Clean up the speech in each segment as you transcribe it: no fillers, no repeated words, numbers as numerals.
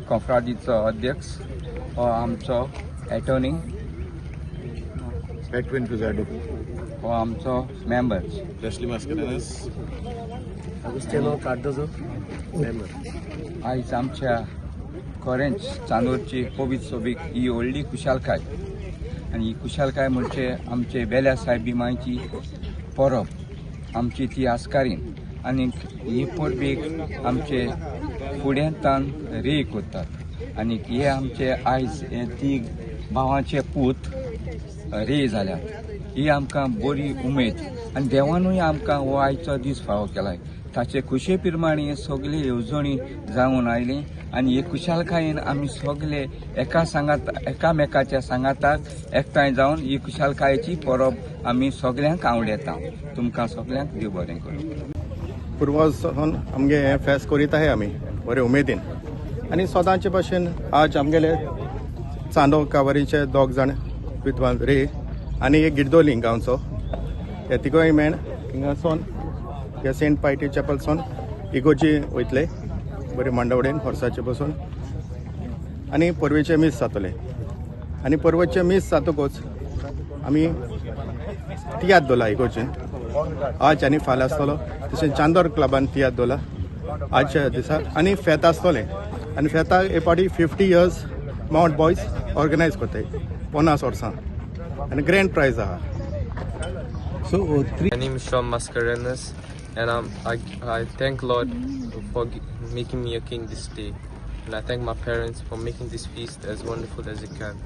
कॉन्फ्राडीचो अध्यक्ष हो आमचो एटॉर्नी Edwin Cruzado, हो आमचो members Leslie Mascarenas, Agustino Cardozo, member. आयज आमच्या खरेंच चांदोरची पवित्र सोबीक ही व्हडली खुशालकाय आनी ही खुशालकाय म्हणजे आमचे बेल्या साहेबी मांयची परब आमची ती आस्कारीन आनी ही परबेक आमचे फुड्यांतान रे कोत्तात आनी हे आमचे आयज हे ती भावांचे पूत रे जाल्यात ही आमकां बरी उमेद आनी देवानूय आमकां हो आयचो दीस फावो केलाय ताचे खुशे प्रमाणे सगळे येवजणी जावन आयली आनी हे खुशालकायेन आमी सगळे एकामेकाच्या सांगाताक एकठांय जावन ही खुशालकायेची परब आमी सगळ्यांक आवडटा तुमकां सगळ्यांक देव बरें करूं. पुर्वजांसून आमगे हे फेस्त करीत आहाय आमी बरे उमेदीन आनी सदांचे भाशेन आज आमगेले चांदो कावारीचे दोग जाण विद्वान रे आनी एक गिर्दोली गांवचो हे तिगोय मेण हिंगासून हे सेंट पायटी चॅपलसून इगोजी वयतले बरे मांडवडेन हॉर्साचे बसून आनी परवेचे मीस जातले आनी परवेचे मीस जातकूच आमी तियात्र दवरला इगोजीन आज आनी फाल्यां आसतलो तशें चांदोर क्लबान तियात्र दवरला आजच्या दिसा आनी फेत आसतलें आनी फेताक हे पाटी 50 years माउंट बॉयज ऑर्गनायज करताय 50 वर्सां आनी ग्रँड प्रायज आहा. My name is Sean Mascarenas, and I thank Lord for making me a king this day, and I thank my parents for making this feast as wonderful as it can.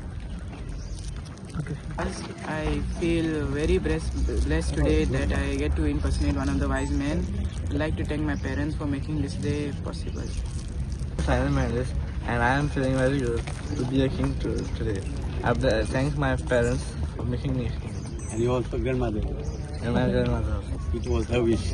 I feel very blessed today that I get to impersonate one of the wise men. I'd like to thank my parents for making this day possible. Simon Mendes, and I am feeling very good to be a king today. I thank my parents for making me king. And you also grandmother. And my grandmother. It was her wish.